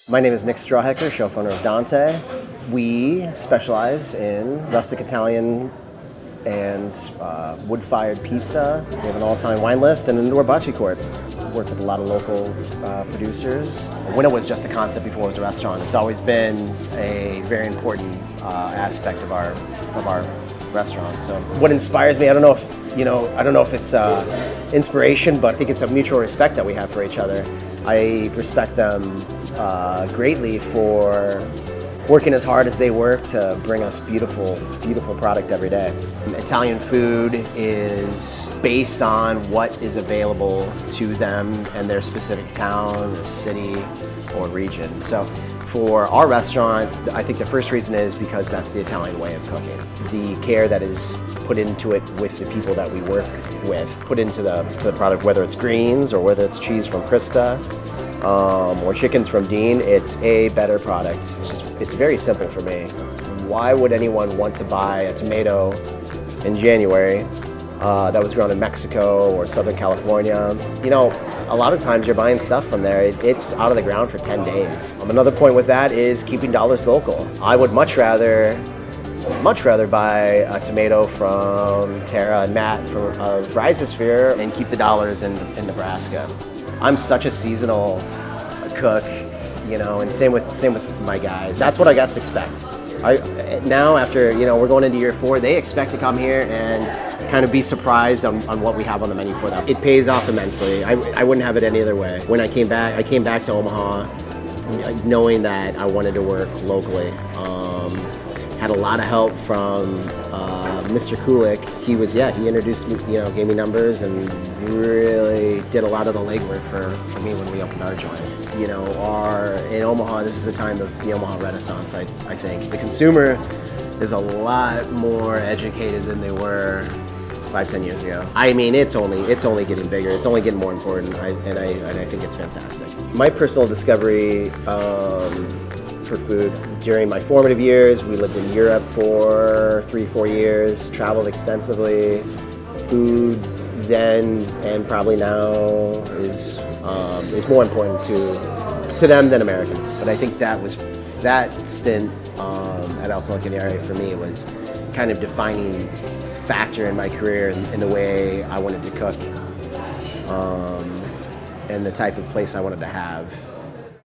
My name is Nick Strawhecker, chef owner of Dante. We specialize in rustic Italian and wood-fired pizza. We have an all-time wine list and an indoor bocce court. Work with a lot of local producers. When it was just a concept before it was a restaurant, it's always been a very important aspect of our restaurant. So, what inspires me, I don't know if it's inspiration, but I think it's a mutual respect that we have for each other. I respect them greatly for working as hard as they work to bring us beautiful product every day. Italian food is based on what is available to them and their specific town or city or region. So for our restaurant, I think the first reason is because that's the Italian way of cooking. The care that is put into it with the people that we work with, put into the product, whether it's greens or whether it's cheese from Krista, or chickens from Dean, it's a better product. It's very simple for me. Why would anyone want to buy a tomato in January that was grown in Mexico or Southern California? You know, a lot of times you're buying stuff from there, it's out of the ground for 10 days. Another point with that is keeping dollars local. I would much rather buy a tomato from Tara and Matt of Rhizosphere and keep the dollars in Nebraska. I'm such a seasonal cook, you know, and same with my guys. That's what I guess expect. Now after, you know, we're going into year 4, they expect to come here and kind of be surprised on what we have on the menu for them. It pays off immensely. I wouldn't have it any other way. When I came back to Omaha knowing that I wanted to work locally. Had a lot of help from Mr. Kulik. He introduced me, you know, gave me numbers and really did a lot of the legwork for me when we opened our joint. You know, in Omaha, this is the time of the Omaha Renaissance, I think. The consumer is a lot more educated than they were 5-10 years ago. I mean, it's only getting bigger. It's only getting more important, and I think it's fantastic. My personal discovery for food. During my formative years, we lived in Europe for 3-4 years, traveled extensively. Food then and probably now is more important to them than Americans. But I think that stint at Alpha Canary for me was kind of defining factor in my career in the way I wanted to cook and the type of place I wanted to have.